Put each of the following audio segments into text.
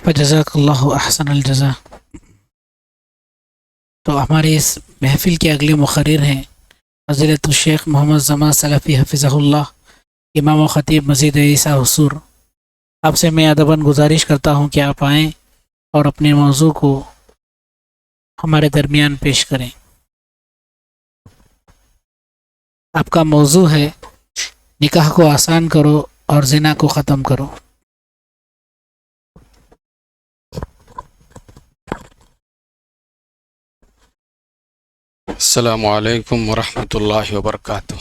فجزاک اللہ احسن الجزا۔ تو ہماری اس محفل کے اگلے مقرر ہیں فضیلت الشیخ محمد زمان سلفی حفظہ اللہ، امام و خطیب مسجد عیسیٰ حصور۔ آپ سے میں ادباً گزارش کرتا ہوں کہ آپ آئیں اور اپنے موضوع کو ہمارے درمیان پیش کریں۔ آپ کا موضوع ہے نکاح کو آسان کرو اور زنا کو ختم کرو۔ السلام علیکم ورحمۃ اللہ وبرکاتہ۔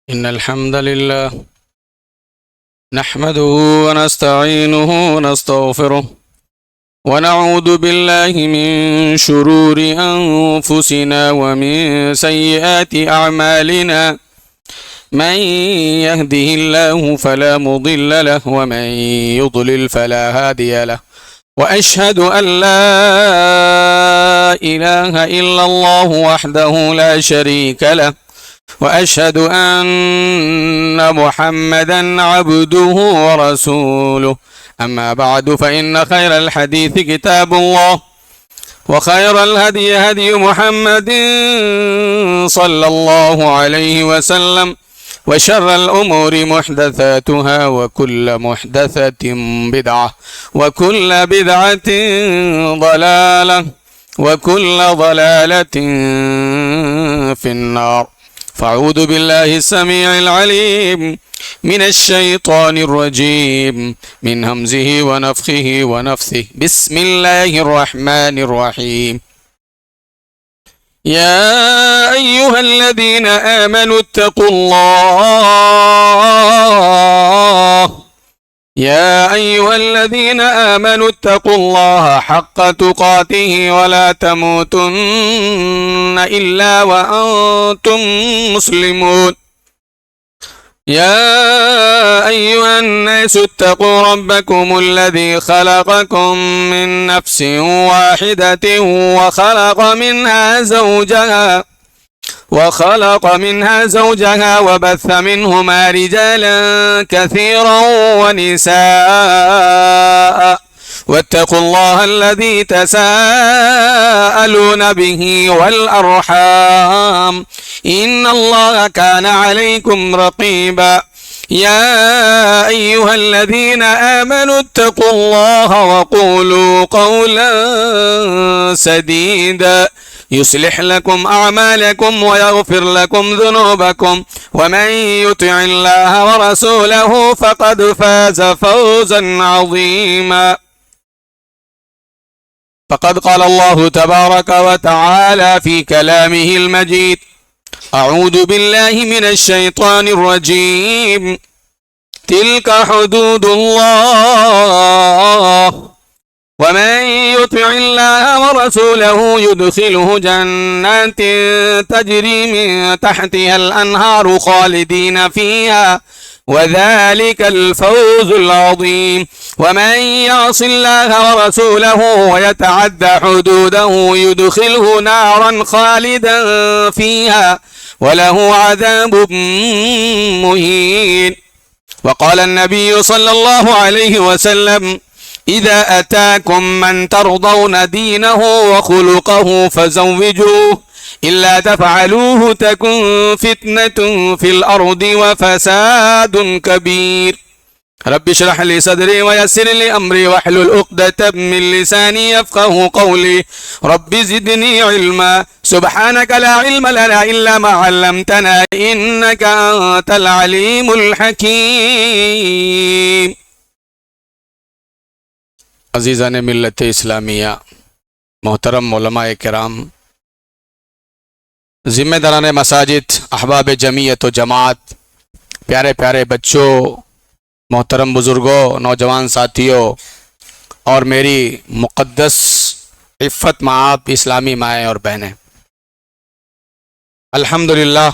ان الحمد للہ نحمده ونستعینه ونستغفره ونعوذ باللہ من شرور انفسنا ومن سیئات اعمالنا من يهده الله فلا مضل له ومن يضلل فلا هادي له وأشهد أن لا إله إلا الله وحده لا شريك له وأشهد أن محمدا عبده ورسوله أما بعد فإن خير الحديث كتاب الله وخير الهدي هدي محمد صلى الله عليه وسلم وشر الأمور محدثاتها وكل محدثة بدعة وكل بدعة ضلالة وكل ضلالة في النار، فأعوذ بالله السميع العليم من الشيطان الرجيم من همزه ونفخه ونفثه بسم الله الرحمن الرحيم يا أيها الذين آمنوا اتقوا الله حق تقاته ولا تموتن إلا وأنتم مسلمون يا أيها الناس اتقوا ربكم الذي خلقكم من نفس واحدة وخلق منها زوجها وبث منهما رجالا كثيرا ونساء واتقوا الله الذي تساءلون به والأرحام إن الله كان عليكم رقيبا يا أيها الذين آمنوا اتقوا الله وقولوا قولا سديدا يصلح لكم أعمالكم ويغفر لكم ذنوبكم ومن يطع الله ورسوله فقد فاز فوزا عظيما فقد قال الله تبارك وتعالى في كلامه المجيد أعوذ بالله من الشيطان الرجيم تلك حدود الله ومن يطع الله ورسوله يدخله جنات تجري من تحتها الأنهار خالدين فيها وذلك الفوز العظيم ومن يعص الله ورسوله ويتعد حدوده يدخله نارا خالدا فيها وله عذاب مهين وقال النبي صلى الله عليه وسلم إذا أتاكم من ترضون دينه وخلقه فزوجوه إلا تفعلوه تكن فتنة في الأرض وفساد كبير رب اشرح لي صدري ويسر لي أمري واحلل عقدة من لساني يفقهوا قولي رب زدني علما سبحانك لا علم لنا إلا ما علمتنا إنك أنت العليم الحكيم۔ عزیزان ملت اسلامیہ، محترم علماء کرام، ذمہ داران مساجد، احباب جمعیت و جماعت، پیارے پیارے بچوں، محترم بزرگوں، نوجوان ساتھیوں اور میری مقدس عفت معاف اسلامی مائیں اور بہنیں، الحمدللہ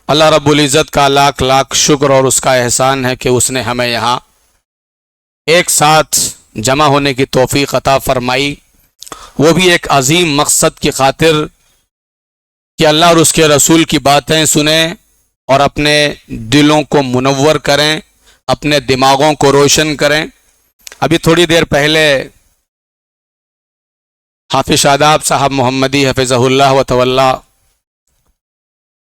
اللہ رب العزت کا لاکھ لاکھ شکر اور اس کا احسان ہے کہ اس نے ہمیں یہاں ایک ساتھ جمع ہونے کی توفیق عطا فرمائی، وہ بھی ایک عظیم مقصد کی خاطر کہ اللہ اور اس کے رسول کی باتیں سنیں اور اپنے دلوں کو منور کریں اپنے دماغوں کو روشن کریں. ابھی تھوڑی دیر پہلے حافظ شاداب صاحب محمدی حفظہ اللہ و تولا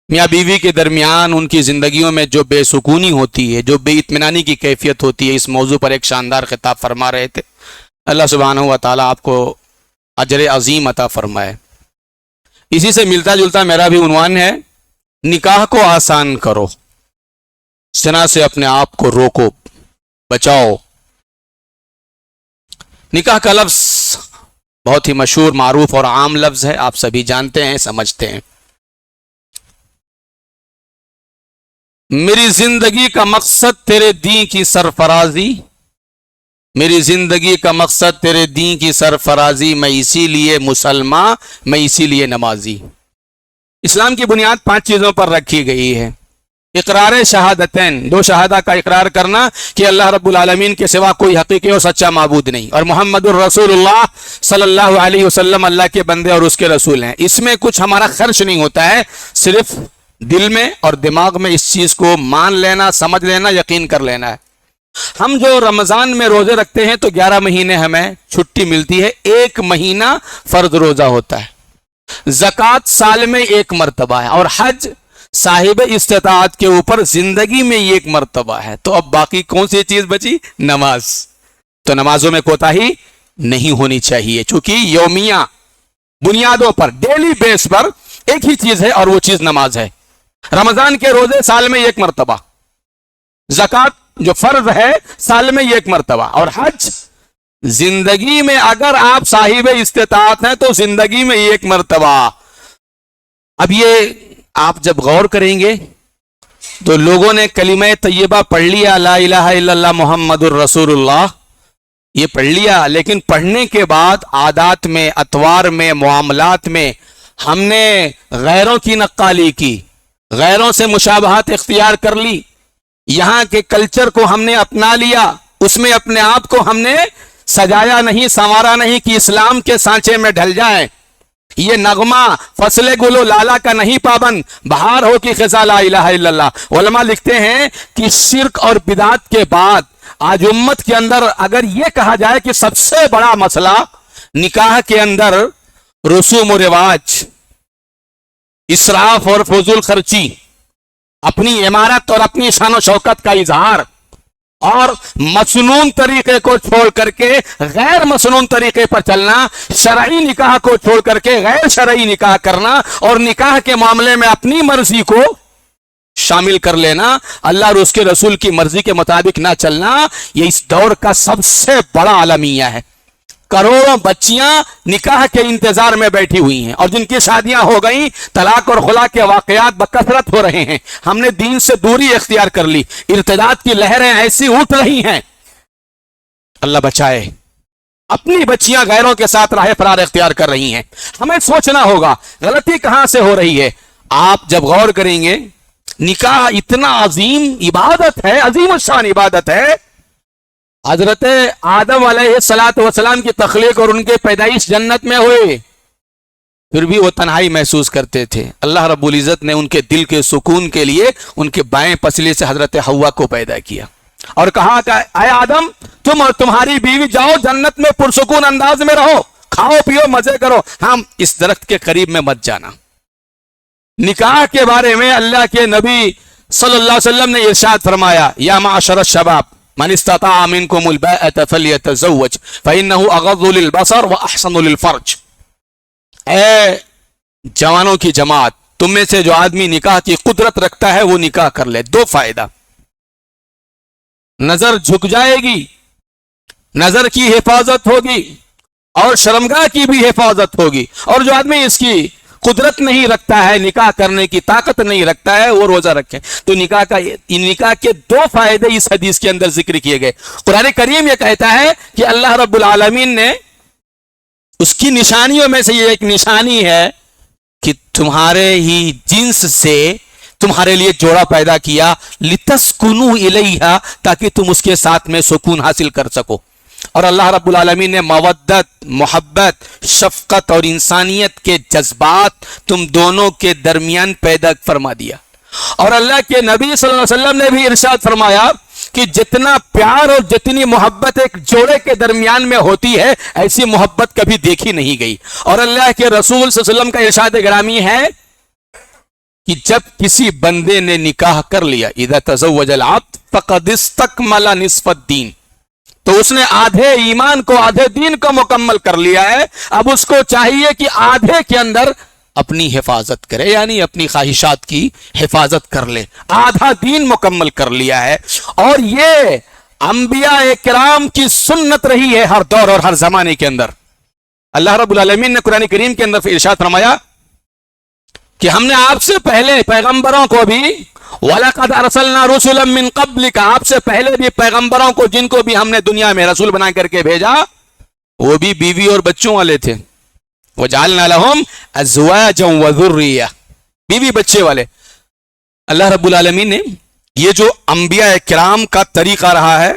میاں بیوی کے درمیان ان کی زندگیوں میں جو بے سکونی ہوتی ہے، جو بے اطمینانی کی کیفیت ہوتی ہے، اس موضوع پر ایک شاندار خطاب فرما رہے تھے. اللہ سبحانہ و تعالیٰ آپ کو اجر عظیم عطا فرمائے. اسی سے ملتا جلتا میرا بھی عنوان ہے، نکاح کو آسان کرو، زنا سے اپنے آپ کو روکو، بچاؤ. نکاح کا لفظ بہت ہی مشہور، معروف اور عام لفظ ہے، آپ سبھی جانتے ہیں، سمجھتے ہیں. میری زندگی کا مقصد تیرے دین کی سرفرازی، میری زندگی کا مقصد تیرے دین کی سرفرازی، میں اسی لیے مسلمان، میں اسی لیے نمازی. اسلام کی بنیاد 5 چیزوں پر رکھی گئی ہے. اقرار شہادتین، 2 شہادہ کا اقرار کرنا کہ اللہ رب العالمین کے سوا کوئی حقیقی اور سچا معبود نہیں، اور محمد الرسول اللہ صلی اللہ علیہ وسلم اللہ کے بندے اور اس کے رسول ہیں. اس میں کچھ ہمارا خرچ نہیں ہوتا ہے، صرف دل میں اور دماغ میں اس چیز کو مان لینا، سمجھ لینا، یقین کر لینا ہے. ہم جو رمضان میں روزے رکھتے ہیں تو 11 مہینے ہمیں چھٹی ملتی ہے، 1 مہینہ فرض روزہ ہوتا ہے. زکوٰۃ سال میں 1 مرتبہ ہے، اور حج صاحب استطاعت کے اوپر زندگی میں 1 مرتبہ ہے. تو اب باقی کون سی چیز بچی؟ نماز. تو نمازوں میں کوتاہی نہیں ہونی چاہیے، چونکہ یومیہ بنیادوں پر، ڈیلی بیس پر ایک ہی چیز ہے، اور وہ چیز نماز ہے. رمضان کے روزے سال میں 1 مرتبہ، زکوٰۃ جو فرض ہے سال میں 1 مرتبہ، اور حج زندگی میں اگر آپ صاحب استطاعت ہیں تو زندگی میں 1 مرتبہ. اب یہ آپ جب غور کریں گے تو لوگوں نے کلمہ طیبہ پڑھ لیا، لا الہ الا اللہ محمد الرسول اللہ، یہ پڑھ لیا، لیکن پڑھنے کے بعد عادات میں، اطوار میں، معاملات میں ہم نے غیروں کی نقالی کی، غیروں سے مشابہت اختیار کر لی، یہاں کے کلچر کو ہم نے اپنا لیا، اس میں اپنے آپ کو ہم نے سجایا نہیں، سنوارا نہیں کہ اسلام کے سانچے میں ڈھل جائیں. یہ نغمہ فصل گل و لالا کا نہیں پابند، بہار ہو کی خزاں لا الہ الا اللہ. علماء لکھتے ہیں کہ شرک اور بدعت کے بعد آج امت کے اندر اگر یہ کہا جائے کہ سب سے بڑا مسئلہ نکاح کے اندر رسوم و رواج، اسراف اور فضول خرچی، اپنی عمارت اور اپنی شان و شوکت کا اظہار، اور مسنون طریقے کو چھوڑ کر کے غیر مسنون طریقے پر چلنا، شرعی نکاح کو چھوڑ کر کے غیر شرعی نکاح کرنا، اور نکاح کے معاملے میں اپنی مرضی کو شامل کر لینا، اللہ اور اس کے رسول کی مرضی کے مطابق نہ چلنا، یہ اس دور کا سب سے بڑا المیہ ہے. کروڑوں بچیاں نکاح کے انتظار میں بیٹھی ہوئی ہیں، اور جن کی شادیاں ہو گئیں، طلاق اور خلا کے واقعات بکثرت ہو رہے ہیں. ہم نے دین سے دوری اختیار کر لی، ارتداد کی لہریں ایسی اٹھ رہی ہیں، اللہ بچائے. اپنی بچیاں غیروں کے ساتھ راہ فرار اختیار کر رہی ہیں. ہمیں سوچنا ہوگا غلطی کہاں سے ہو رہی ہے. آپ جب غور کریں گے، نکاح اتنا عظیم عبادت ہے، عظیم الشان عبادت ہے. حضرت آدم علیہ السلام کی تخلیق اور ان کے پیدائش جنت میں ہوئے، پھر بھی وہ تنہائی محسوس کرتے تھے. اللہ رب العزت نے ان کے دل کے سکون کے لیے ان کے بائیں پسلی سے حضرت حوا کو پیدا کیا، اور کہا کہ اے آدم، تم اور تمہاری بیوی جاؤ جنت میں پرسکون انداز میں رہو، کھاؤ پیو مزے کرو، ہم اس درخت کے قریب میں مت جانا. نکاح کے بارے میں اللہ کے نبی صلی اللہ علیہ وسلم نے ارشاد فرمایا، یا معاشر الشباب من استطاع منکم الباءة فلیتزوج فإنه اغض للبصر واحسن للفرج. اے جوانوں کی جماعت، تم میں سے جو آدمی نکاح کی قدرت رکھتا ہے وہ نکاح کر لے. 2 فائدہ، نظر جھک جائے گی، نظر کی حفاظت ہوگی، اور شرمگاہ کی بھی حفاظت ہوگی. اور جو آدمی اس کی قدرت نہیں رکھتا ہے، نکاح کرنے کی طاقت نہیں رکھتا ہے، وہ روزہ رکھے. تو نکاح کے 2 فائدے اس حدیث کے اندر ذکر کیے گئے. قرآن کریم یہ کہتا ہے کہ اللہ رب العالمین نے اس کی نشانیوں میں سے یہ ایک نشانی ہے کہ تمہارے ہی جنس سے تمہارے لیے جوڑا پیدا کیا، لِتَسْكُنُوا إِلَيْهَا، تاکہ تم اس کے ساتھ میں سکون حاصل کر سکو. اور اللہ رب العالمین نے مودت، محبت، شفقت اور انسانیت کے جذبات تم دونوں کے درمیان پیدا فرما دیا. اور اللہ کے نبی صلی اللہ علیہ وسلم نے بھی ارشاد فرمایا کہ جتنا پیار اور جتنی محبت ایک جوڑے کے درمیان میں ہوتی ہے ایسی محبت کبھی دیکھی نہیں گئی. اور اللہ کے رسول صلی اللہ علیہ وسلم کا ارشاد گرامی ہے کہ جب کسی بندے نے نکاح کر لیا اذا تزوج العبد فقد استکمل نصف الدین، تو اس نے آدھے ایمان کو آدھے دین کو مکمل کر لیا ہے. اب اس کو چاہیے کہ آدھے کے اندر اپنی حفاظت کرے، یعنی اپنی خواہشات کی حفاظت کر لے. آدھا دین مکمل کر لیا ہے. اور یہ انبیاء کرام کی سنت رہی ہے ہر دور اور ہر زمانے کے اندر. اللہ رب العالمین نے قرآن کریم کے اندر ارشاد فرمایا کہ ہم نے آپ سے پہلے پیغمبروں کو بھی وَلَقَدْ أَرْسَلْنَا رُسُلًا مِّن قَبْلِكَ، آپ سے پہلے بھی پیغمبروں کو جن کو بھی ہم نے دنیا میں رسول بنا کر کے بھیجا وہ بھی بیوی اور بچوں والے تھے. وَجَعَلْنَا لَهُمْ أَزْوَاجًا وَذُرِّيَّةً، بیوی بچے والے. اللہ رب العالمین نے یہ جو انبیاء کرام کا طریقہ رہا ہے،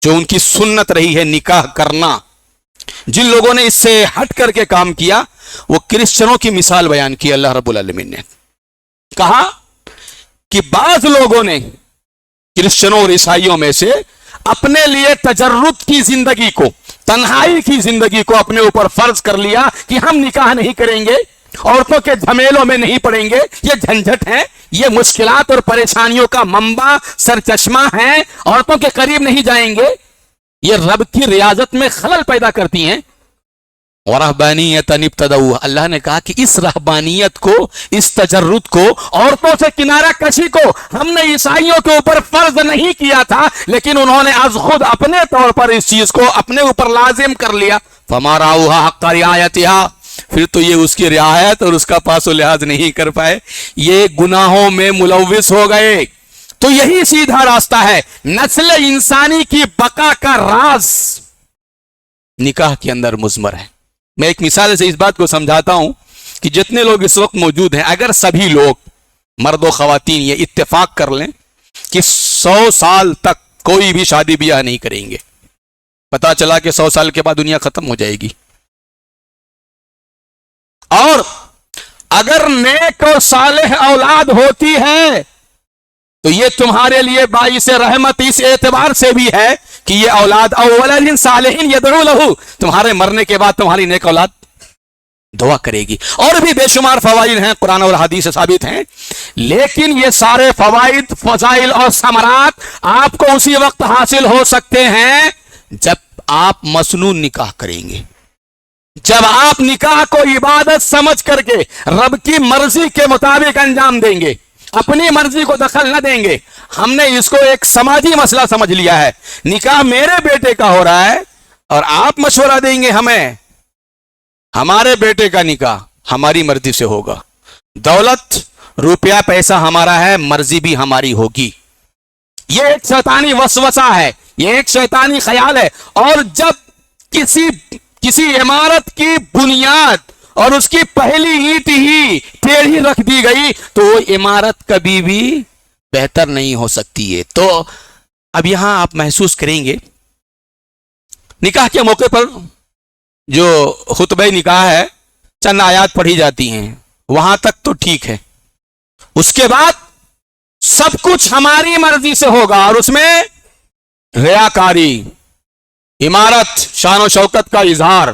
جو ان کی سنت رہی ہے نکاح کرنا، جن لوگوں نے اس سے ہٹ کر کے کام کیا وہ کرسچنوں کی مثال بیان کی. اللہ رب العالمین نے کہا کہ بعض لوگوں نے کرسچنوں اور عیسائیوں میں سے اپنے لیے تجرد کی زندگی کو، تنہائی کی زندگی کو اپنے اوپر فرض کر لیا کہ ہم نکاح نہیں کریں گے، عورتوں کے جھمیلوں میں نہیں پڑیں گے. یہ جھنجھٹ ہے، یہ مشکلات اور پریشانیوں کا منبع سرچشمہ ہیں، عورتوں کے قریب نہیں جائیں گے. یہ رب کی ریاضت میں خلل پیدا کرتی ہیں. وَرَهْبَانِيَّةً ابْتَدَعُوهَا، اللہ نے کہا کہ اس رہبانیت کو، اس تجرد کو، عورتوں سے کنارہ کشی کو ہم نے عیسائیوں کے اوپر فرض نہیں کیا تھا، لیکن انہوں نے از خود اپنے طور پر اس چیز کو اپنے اوپر لازم کر لیا. فَمَا رَعَوْهَا حَقَّ رِعَایَتِهَا، پھر تو یہ اس کی رعایت اور اس کا پاس و لحاظ نہیں کر پائے، یہ گناہوں میں ملوث ہو گئے. تو یہی سیدھا راستہ ہے. نسل انسانی کی بقا کا راز نکاح کے اندر مضمر ہے. میں ایک مثال سے اس بات کو سمجھاتا ہوں کہ جتنے لوگ اس وقت موجود ہیں، اگر سبھی لوگ مرد و خواتین یہ اتفاق کر لیں کہ 100 سال تک کوئی بھی شادی بیاہ نہیں کریں گے، پتا چلا کہ 100 سال کے بعد دنیا ختم ہو جائے گی. اور اگر نیک اور صالح اولاد ہوتی ہے تو یہ تمہارے لیے باعث رحمت اس اعتبار سے بھی ہے کہ یہ اولاد اولاد صالح یدعو لہ، تمہارے مرنے کے بعد تمہاری نیک اولاد دعا کرے گی. اور بھی بے شمار فوائد ہیں، قرآن اور حدیث سے ثابت ہیں. لیکن یہ سارے فوائد، فضائل اور ثمرات آپ کو اسی وقت حاصل ہو سکتے ہیں جب آپ مسنون نکاح کریں گے، جب آپ نکاح کو عبادت سمجھ کر کے رب کی مرضی کے مطابق انجام دیں گے، اپنی مرضی کو دخل نہ دیں گے. ہم نے اس کو ایک سماجی مسئلہ سمجھ لیا ہے. نکاح میرے بیٹے کا ہو رہا ہے اور آپ مشورہ دیں گے ہمیں، ہمارے بیٹے کا نکاح ہماری مرضی سے ہوگا. دولت، روپیہ، پیسہ ہمارا ہے، مرضی بھی ہماری ہوگی. یہ ایک شیطانی وسوسہ ہے، یہ ایک شیطانی خیال ہے. اور جب کسی عمارت کی بنیاد اور اس کی پہلی اینٹ ہی ٹیڑھی رکھ دی گئی تو وہ عمارت کبھی بھی بہتر نہیں ہو سکتی ہے. تو اب یہاں آپ محسوس کریں گے نکاح کے موقع پر جو خطبہ نکاح ہے چند آیات پڑھی جاتی ہیں، وہاں تک تو ٹھیک ہے. اس کے بعد سب کچھ ہماری مرضی سے ہوگا اور اس میں ریاکاری، عمارت، شان و شوکت کا اظہار،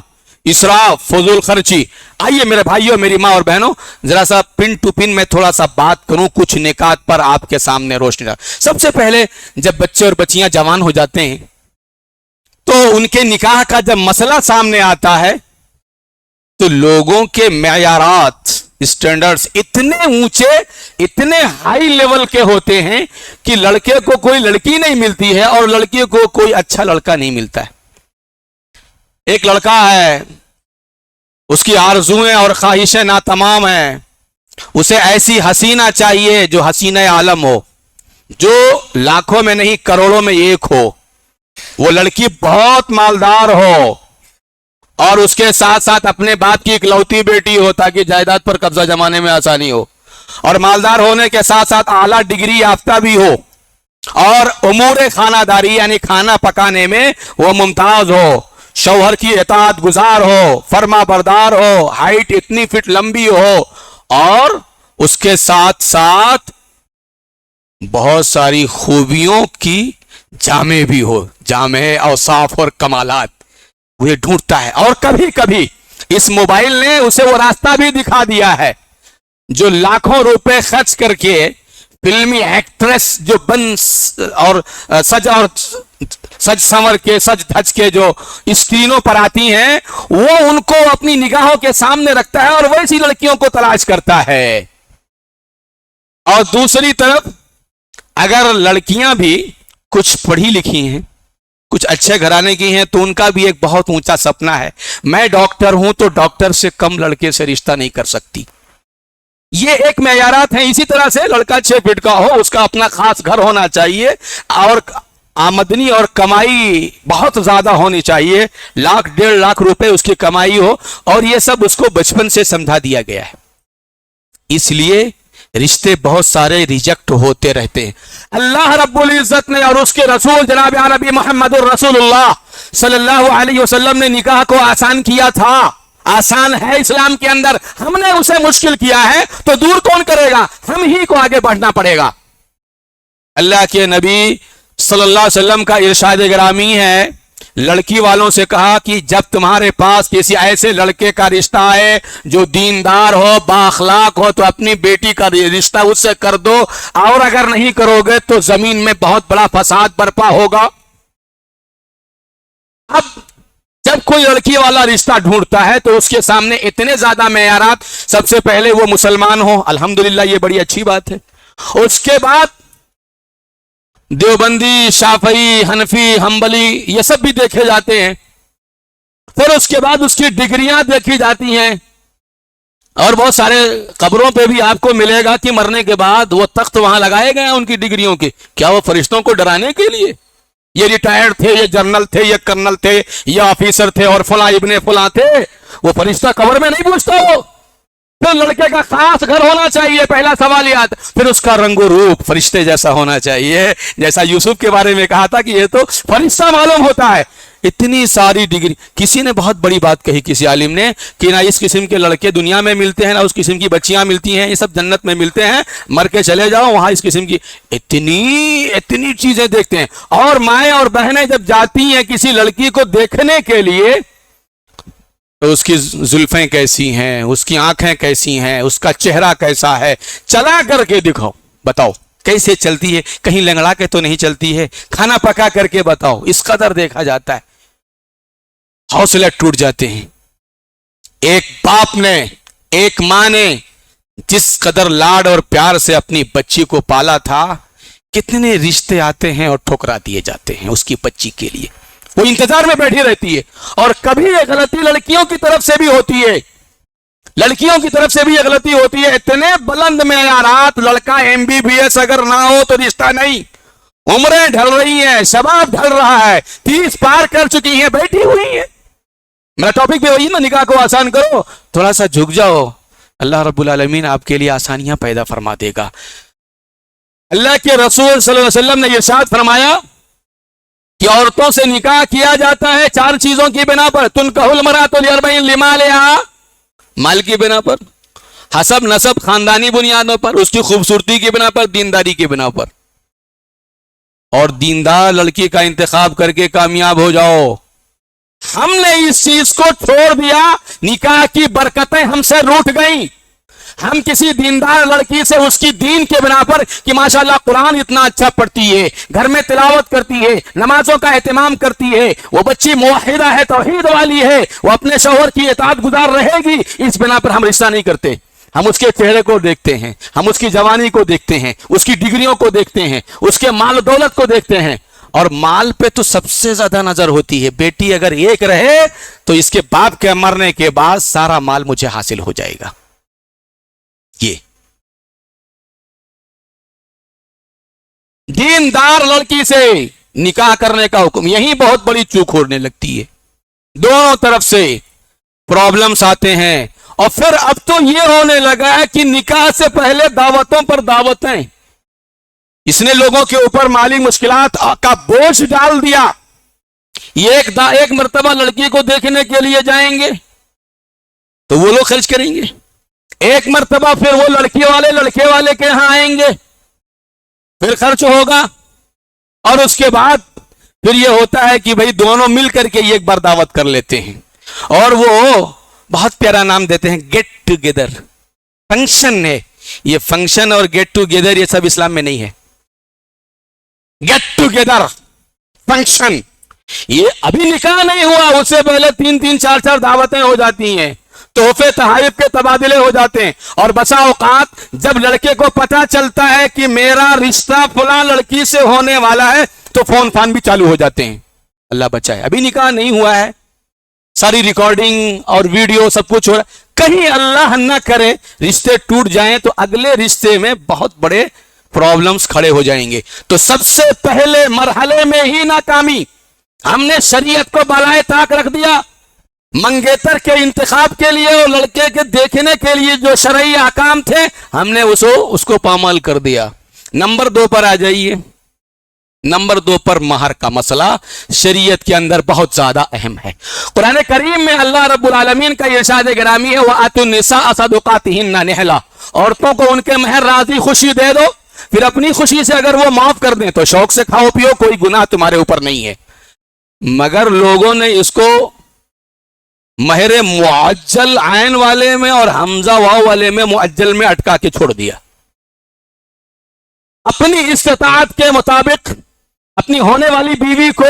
اسراف، فضول خرچی. آئیے میرے بھائیوں، میری ماں اور بہنوں، ذرا سا پن ٹو پن میں تھوڑا سا بات کروں، کچھ نکات پر آپ کے سامنے روشنی ڈال. سب سے پہلے جب بچے اور بچیاں جوان ہو جاتے ہیں تو ان کے نکاح کا جب مسئلہ سامنے آتا ہے تو لوگوں کے معیارات، اسٹینڈرڈز اتنے اونچے، اتنے ہائی لیول کے ہوتے ہیں کہ لڑکے کو کوئی لڑکی نہیں ملتی ہے اور لڑکی کو کوئی اچھا لڑکا نہیں ملتا ہے. ایک لڑکا ہے، اس کی آرزویں اور خواہشیں ناتمام ہیں، اسے ایسی حسینہ چاہیے جو حسینہ عالم ہو، جو لاکھوں میں نہیں کروڑوں میں ایک ہو. وہ لڑکی بہت مالدار ہو اور اس کے ساتھ ساتھ اپنے باپ کی اکلوتی بیٹی ہو تاکہ جائیداد پر قبضہ جمانے میں آسانی ہو، اور مالدار ہونے کے ساتھ ساتھ اعلیٰ ڈگری یافتہ بھی ہو اور امور خانہ داری یعنی کھانا پکانے میں وہ ممتاز ہو، شوہر کی اطاعت گزار ہو، فرما بردار ہو، ہائٹ اتنی فٹ لمبی ہو، اور اس کے ساتھ ساتھ بہت ساری خوبیوں کی جامع بھی ہو، جامع اوصاف اور کمالات وہ یہ ڈھونڈتا ہے. اور کبھی کبھی اس موبائل نے اسے وہ راستہ بھی دکھا دیا ہے جو لاکھوں روپے خرچ کر کے فلمی ایکٹریس جو اور سج سنور کے سج دھج کے جو اسکرینوں پر آتی ہیں وہ ان کو اپنی نگاہوں کے سامنے رکھتا ہے اور ویسی لڑکیوں کو تلاش کرتا ہے. اور دوسری طرف اگر لڑکیاں بھی کچھ پڑھی لکھی ہیں، کچھ اچھے گھرانے کی ہیں، تو ان کا بھی ایک بہت اونچا سپنا ہے، میں ڈاکٹر ہوں تو ڈاکٹر سے کم لڑکے سے رشتہ نہیں کر سکتی. یہ ایک معیارات ہیں. اسی طرح سے لڑکا 6 فٹ کا ہو، اس کا اپنا خاص گھر ہونا چاہیے اور آمدنی اور کمائی بہت زیادہ ہونی چاہیے، 1,00,000-1.5 روپے اس کی کمائی ہو، اور یہ سب اس کو بچپن سے سمجھا دیا گیا ہے. اس لیے رشتے بہت سارے ریجیکٹ ہوتے رہتے ہیں. اللہ رب العزت نے اور اس کے رسول جناب نبی محمد الرسول اللہ صلی اللہ علیہ وسلم نے نکاح کو آسان کیا تھا. آسان ہے اسلام کے اندر، ہم نے اسے مشکل کیا ہے تو دور کون کرے گا؟ ہم ہی کو آگے بڑھنا پڑے گا. اللہ کے نبی صلی اللہ علیہ وسلم کا ارشاد گرامی ہے، لڑکی والوں سے کہا کہ جب تمہارے پاس کسی ایسے لڑکے کا رشتہ ہے جو دیندار ہو، با اخلاق ہو، تو اپنی بیٹی کا رشتہ اس سے کر دو، اور اگر نہیں کرو گے تو زمین میں بہت بڑا فساد برپا ہوگا. اب جب کوئی لڑکی والا رشتہ ڈھونڈتا ہے تو اس کے سامنے اتنے زیادہ معیارات، سب سے پہلے وہ مسلمان ہو، الحمدللہ یہ بڑی اچھی بات ہے. اس کے بعد دیوبندی، شافعی، حنفی، حنبلی یہ سب بھی دیکھے جاتے ہیں. پھر اس کے بعد اس کی ڈگریاں دیکھی جاتی ہیں، اور بہت سارے قبروں پہ بھی آپ کو ملے گا کہ مرنے کے بعد وہ تخت وہاں لگائے گئے ہیں ان کی ڈگریوں کے. کیا وہ فرشتوں کو ڈرانے کے لیے؟ یہ ریٹائرڈ تھے، یہ جنرل تھے، یہ کرنل تھے، یہ آفیسر تھے، اور فلاں ابن فلاں تھے. وہ فرشتہ قبر میں نہیں پوچھتا. وہ پھر لڑکے کا خاص گھر ہونا چاہیے، پہلا سوال یاد. پھر اس کا رنگ و روپ فرشتے جیسا ہونا چاہیے، جیسا یوسف کے بارے میں کہا تھا کہ یہ تو فرشتہ معلوم ہوتا ہے. اتنی ساری ڈگری. کسی نے بہت بڑی بات کہی، کسی عالم نے، کہ نہ اس قسم کے لڑکے دنیا میں ملتے ہیں، نہ اس قسم کی بچیاں ملتی ہیں، یہ سب جنت میں ملتے ہیں، مر کے چلے جاؤ وہاں اس قسم کی اتنی چیزیں دیکھتے ہیں. اور مائیں اور بہنیں جب جاتی ہیں کسی لڑکی کو دیکھنے کے لیے تو اس کی زلفیں کیسی ہیں، اس کی آنکھیں کیسی ہیں، اس کا چہرہ کیسا ہے، چلا کر کے دکھاؤ، بتاؤ کیسے چلتی ہے، کہیں لنگڑا کے تو نہیں چلتی ہے، کھانا پکا کر کے بتاؤ. اس قدر دیکھا جاتا ہے. حوصلے ٹوٹ جاتے ہیں. ایک باپ نے، ایک ماں نے جس قدر لاڈ اور پیار سے اپنی بچی کو پالا تھا، کتنے رشتے آتے ہیں اور ٹھکرا دیے جاتے ہیں اس کی بچی کے لیے. وہ انتظار میں بیٹھی رہتی ہے. اور کبھی یہ غلطی لڑکیوں کی طرف سے بھی ہوتی ہے، لڑکیوں کی طرف سے بھی یہ غلطی ہوتی ہے. اتنے بلند معیارات، لڑکا MBBS اگر نہ ہو تو رشتہ نہیں. عمریں ڈھل رہی ہیں، شباب ڈھل رہا ہے، 30 پار کر چکی ہیں، بیٹھی ہوئی ہیں. میرا ٹاپک بھی وہی نا، نکاح کو آسان کرو. تھوڑا سا جھک جاؤ، اللہ رب العالمین آپ کے لیے آسانیاں پیدا فرما دے گا. اللہ کے رسول صلی اللہ علیہ وسلم نے ارشاد فرمایا کہ عورتوں سے نکاح کیا جاتا ہے 4 چیزوں کی بنا پر. تنکح المرأۃ لأربع لمالها، مال کی بنا پر، حسب نسب خاندانی بنیادوں پر، اس کی خوبصورتی کی بنا پر، دینداری کی بنا پر. اور دیندار لڑکی کا انتخاب کر کے کامیاب ہو جاؤ. ہم نے اس چیز کو چھوڑ دیا، نکاح کی برکتیں ہم سے روٹ گئیں. ہم کسی دیندار لڑکی سے اس کی دین کے بنا پر کہ ماشاءاللہ قرآن اتنا اچھا پڑھتی ہے، گھر میں تلاوت کرتی ہے، نمازوں کا اہتمام کرتی ہے، وہ بچی موحدہ ہے، توحید والی ہے، وہ اپنے شوہر کی اطاعت گزار رہے گی، اس بنا پر ہم رشتہ نہیں کرتے. ہم اس کے چہرے کو دیکھتے ہیں، ہم اس کی جوانی کو دیکھتے ہیں، اس کی ڈگریوں کو دیکھتے ہیں، اس کے مال و دولت کو دیکھتے ہیں. اور مال پہ تو سب سے زیادہ نظر ہوتی ہے. بیٹی اگر ایک رہے تو اس کے باپ کے مرنے کے بعد سارا مال مجھے حاصل ہو جائے گا. یہ دیندار لڑکی سے نکاح کرنے کا حکم، یہی بہت بڑی چوک ہونے لگتی ہے. دونوں طرف سے پرابلمز آتے ہیں. اور پھر اب تو یہ ہونے لگا ہے کہ نکاح سے پہلے دعوتوں پر دعوتیں. اس نے لوگوں کے اوپر مالی مشکلات کا بوجھ ڈال دیا. ایک مرتبہ لڑکی کو دیکھنے کے لیے جائیں گے تو وہ لوگ خرچ کریں گے. ایک مرتبہ پھر وہ لڑکے والے کے یہاں آئیں گے، پھر خرچ ہوگا. اور اس کے بعد پھر یہ ہوتا ہے کہ بھئی دونوں مل کر کے ایک بار دعوت کر لیتے ہیں اور وہ بہت پیارا نام دیتے ہیں گیٹ ٹوگیدر. فنکشن ہے یہ. فنکشن اور گیٹ ٹوگیدر یہ سب اسلام میں نہیں ہے. گیٹ ٹوگیدر فنکشن یہ ابھی نکاح نہیں ہوا اس سے پہلے 3 4 دعوتیں ہو جاتی ہیں, تحفے تحائف کے تبادلے ہو جاتے ہیں. اور بسا اوقات جب لڑکے کو پتا چلتا ہے کہ میرا رشتہ فلاں لڑکی سے ہونے والا ہے تو فون بھی چالو ہو جاتے ہیں. اللہ بچائے, ابھی نکاح نہیں ہوا ہے, ساری ریکارڈنگ اور ویڈیو سب کچھ ہو رہا ہے. کہیں اللہ نہ کرے رشتے ٹوٹ جائیں تو اگلے رشتے میں بہت بڑے پرابلمز کھڑے ہو جائیں گے. تو سب سے پہلے مرحلے میں ہی ناکامی. ہم نے شریعت کو بالائے طاق رکھ دیا. منگیتر کے انتخاب کے لیے اور لڑکے کے دیکھنے کے لیے جو شرعی احکام تھے ہم نے اس کو پامال کر دیا. نمبر 2 پر آ جائیے. نمبر 2 پر مہر کا مسئلہ شریعت کے اندر بہت زیادہ اہم ہے. قرآن کریم میں اللہ رب العالمین کا ارشاد گرامی ہے وَآتُوا النِّسَاءَ صَدُقَاتِهِنَّ نِحْلَةً. عورتوں کو ان کے مہر راضی خوشی دے دو, پھر اپنی خوشی سے اگر وہ معاف کر دیں تو شوق سے کھاؤ پیو, کوئی گناہ تمہارے اوپر نہیں ہے. مگر لوگوں نے اس کو مہر معجل عین والے میں اور حمزہ واو والے میں معجل میں اٹکا کے چھوڑ دیا. اپنی استطاعت کے مطابق اپنی ہونے والی بیوی کو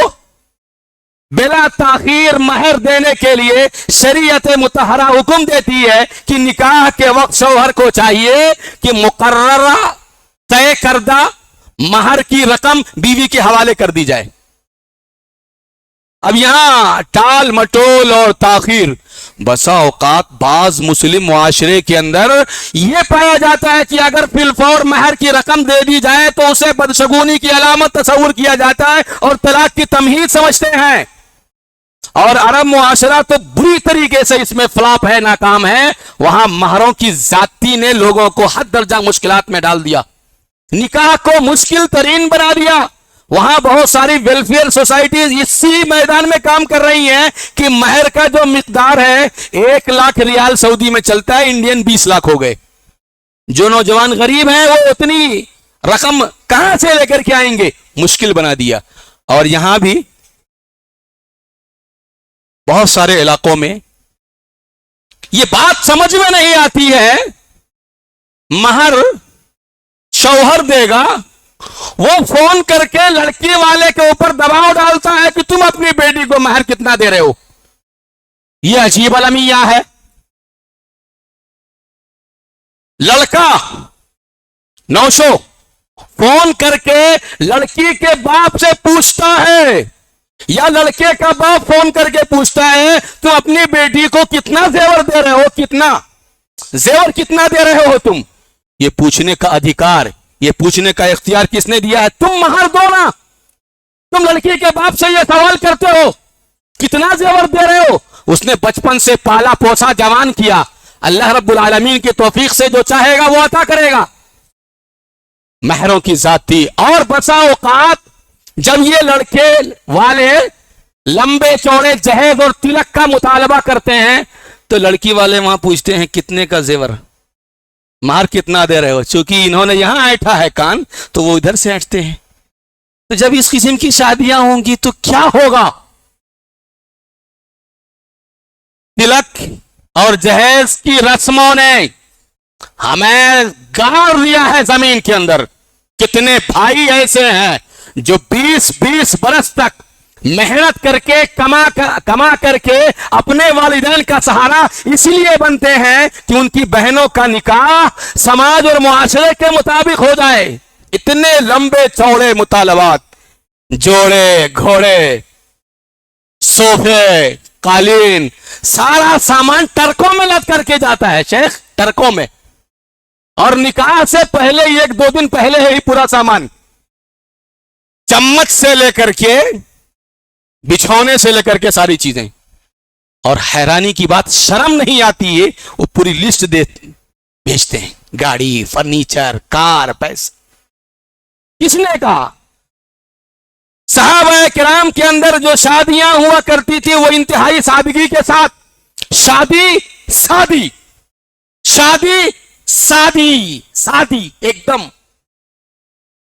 بلا تاخیر مہر دینے کے لیے شریعت مطہرہ حکم دیتی ہے کہ نکاح کے وقت شوہر کو چاہیے کہ مقررہ طے کردہ مہر کی رقم بیوی کے حوالے کر دی جائے. اب یہاں ٹال مٹول اور تاخیر بسا اوقات بعض مسلم معاشرے کے اندر یہ پایا جاتا ہے کہ اگر فی الفور مہر کی رقم دے دی جائے تو اسے بدشگونی کی علامت تصور کیا جاتا ہے اور طلاق کی تمہید سمجھتے ہیں. اور عرب معاشرہ تو بری طریقے سے اس میں فلاپ ہے, ناکام ہے. وہاں مہروں کی زیادتی نے لوگوں کو حد درجہ مشکلات میں ڈال دیا, نکاح کو مشکل ترین بنا دیا. وہاں بہت ساری ویلفیئر سوسائٹیز اسی میدان میں کام کر رہی ہیں کہ مہر کا جو مقدار ہے 1 لاکھ ریال سعودی میں چلتا ہے, انڈین 20 لاکھ ہو گئے. جو نوجوان غریب ہیں وہ اتنی رقم کہاں سے لے کر کے آئیں گے, مشکل بنا دیا. اور یہاں بھی بہت سارے علاقوں میں یہ بات سمجھ میں نہیں آتی ہے. مہر شوہر دے گا, وہ فون کر کے لڑکی والے کے اوپر دباؤ ڈالتا ہے کہ تم اپنی بیٹی کو مہر کتنا دے رہے ہو. یہ عجیب المیہ ہے. لڑکا نوشو فون کر کے لڑکی کے باپ سے پوچھتا ہے یا لڑکے کا باپ فون کر کے پوچھتا ہے تم اپنی بیٹی کو کتنا زیور دے رہے ہو, کتنا زیور کتنا دے رہے ہو تم. یہ پوچھنے کا ادھیکار, یہ پوچھنے کا اختیار کس نے دیا ہے؟ تم مہر دو نا. تم لڑکی کے باپ سے یہ سوال کرتے ہو کتنا زیور دے رہے ہو. اس نے بچپن سے پالا پوسا جوان کیا. اللہ رب العالمین کی توفیق سے جو چاہے گا وہ عطا کرے گا. مہروں کی ذاتی. اور بسا اوقات جب یہ لڑکے والے لمبے چوڑے جہیز اور تلک کا مطالبہ کرتے ہیں تو لڑکی والے وہاں پوچھتے ہیں کتنے کا زیور, مہر کتنا دے رہے ہو. چونکہ انہوں نے یہاں ایٹھا ہے کان تو وہ ادھر سے ایٹھتے ہیں. تو جب اس قسم کی شادیاں ہوں گی تو کیا ہوگا؟ تلک اور جہیز کی رسموں نے ہمیں گاڑ دیا ہے زمین کے اندر. کتنے بھائی ایسے ہیں جو 20 برس تک محنت کر کے کما کر کے اپنے والدین کا سہارا اس لیے بنتے ہیں کہ ان کی بہنوں کا نکاح سماج اور معاشرے کے مطابق ہو جائے. اتنے لمبے چوڑے مطالبات, جوڑے گھوڑے, صوفے, قالین, سارا سامان ٹرکوں میں لد کر کے جاتا ہے شیخ, ٹرکوں میں. اور نکاح سے پہلے 1-2 دن پہلے ہے ہی پورا سامان, چمچ سے لے کر کے بچھونے سے لے کر کے ساری چیزیں. اور حیرانی کی بات, شرم نہیں آتی ہے, وہ پوری لسٹ بھیجتے ہیں, گاڑی, فرنیچر, کار, پیسے. کس نے کہا؟ صحابہ کرام کے اندر جو شادیاں ہوا کرتی تھی وہ انتہائی سادگی کے ساتھ. شادی سادی, شادی سادی, سادی ایک دم.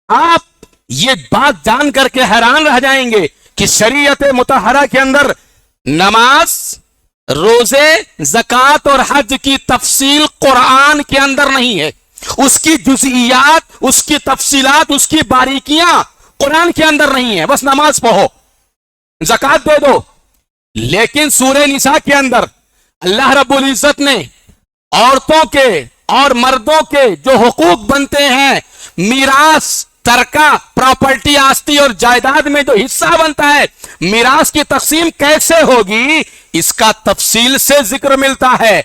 آپ یہ بات جان کر کے حیران رہ جائیں گے کہ شریعت مطہرہ کے اندر نماز، روزے، زکوٰۃ اور حج کی تفصیل قرآن کے اندر نہیں ہے. اس کی جزئیات، اس کی تفصیلات، اس کی باریکیاں قرآن کے اندر نہیں ہے. بس نماز پڑھو، زکوٰۃ دے دو. لیکن سورہ نساء کے اندر اللہ رب العزت نے عورتوں کے اور مردوں کے جو حقوق بنتے ہیں، میراث، ترکہ، پراپرٹی، آستی اور جائیداد میں جو حصہ بنتا ہے، میراث کی تقسیم کیسے ہوگی، اس کا تفصیل سے ذکر ملتا ہے.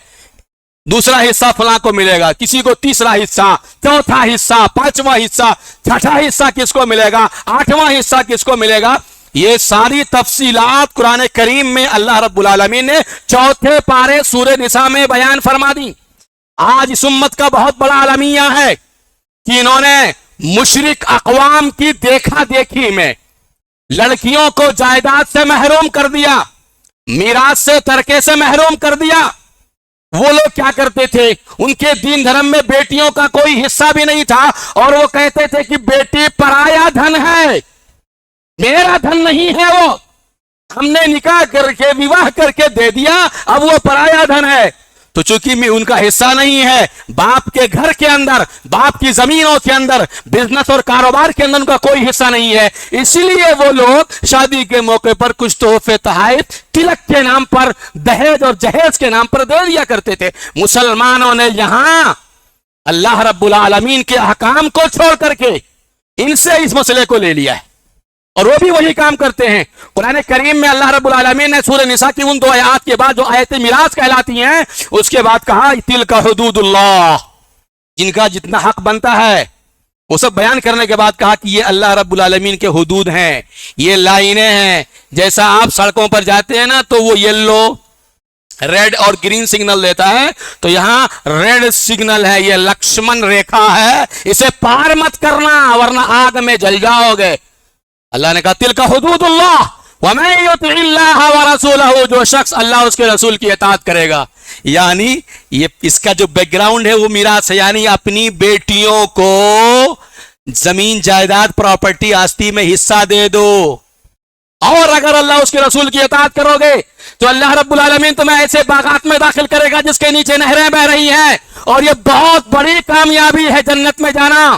دوسرا حصہ فلاں کو ملے گا، کسی کو تیسرا حصہ، چوتھا حصہ، پانچواں حصہ، چھٹا حصہ کس کو ملے گا، آٹھواں حصہ کس کو ملے گا. یہ ساری تفصیلات قرآن کریم میں اللہ رب العالمین نے چوتھے پارے سورہ نساء میں بیان فرما دی. آج اس امت کا بہت بڑا المیہ ہے کہ انہوں نے مشرک اقوام کی دیکھا دیکھی میں لڑکیوں کو جائیداد سے محروم کر دیا، میراث سے، ترکے سے محروم کر دیا. وہ لوگ کیا کرتے تھے، ان کے دین دھرم میں بیٹیوں کا کوئی حصہ بھی نہیں تھا، اور وہ کہتے تھے کہ بیٹی پرایا دھن ہے، میرا دھن نہیں ہے، وہ ہم نے نکاح کر کے، وواہ کر کے دے دیا، اب وہ پرایا دھن ہے. تو چونکہ میں ان کا حصہ نہیں ہے، باپ کے گھر کے اندر، باپ کی زمینوں کے اندر، بزنس اور کاروبار کے اندر ان کا کوئی حصہ نہیں ہے. اسی لیے وہ لوگ شادی کے موقع پر کچھ تحفے تحائف تلک کے نام پر، دہیج اور جہیز کے نام پر دے دیا کرتے تھے. مسلمانوں نے یہاں اللہ رب العالمین کے احکام کو چھوڑ کر کے ان سے اس مسئلے کو لے لیا ہے، اور وہ بھی وہی کام کرتے ہیں. قرآن کریم میں اللہ رب العالمین نے سورہ نساء کی ان 2 آیات کے بعد جو آیت میراث کہلاتی ہیں، اس کے بعد کہا تلک حدود اللہ، جن کا جتنا حق بنتا ہے وہ سب بیان کرنے کے بعد کہا کہ یہ اللہ رب العالمین کے حدود ہیں، یہ لائنیں ہیں. جیسا آپ سڑکوں پر جاتے ہیں نا تو وہ یلو، ریڈ اور گرین سگنل دیتا ہے، تو یہاں ریڈ سگنل ہے، یہ لکشمن ریکھا ہے، اسے پار مت کرنا ورنہ آگ میں جل جاؤ گے. اللہ نے کہا تلک حدود اللہ ومن یطع اللہ ورسولہ، جو شخص اللہ اور اس کے رسول کی اطاعت کرے گا. یعنی یہ اس کا جو بیک گراؤنڈ ہے وہ میراث ہے، یعنی اپنی بیٹیوں کو زمین، جائیداد، پراپرٹی، آستی میں حصہ دے دو، اور اگر اللہ اس کے رسول کی اطاعت کرو گے تو اللہ رب العالمین تمہیں ایسے باغات میں داخل کرے گا جس کے نیچے نہریں بہ رہی ہیں، اور یہ بہت بڑی کامیابی ہے جنت میں جانا.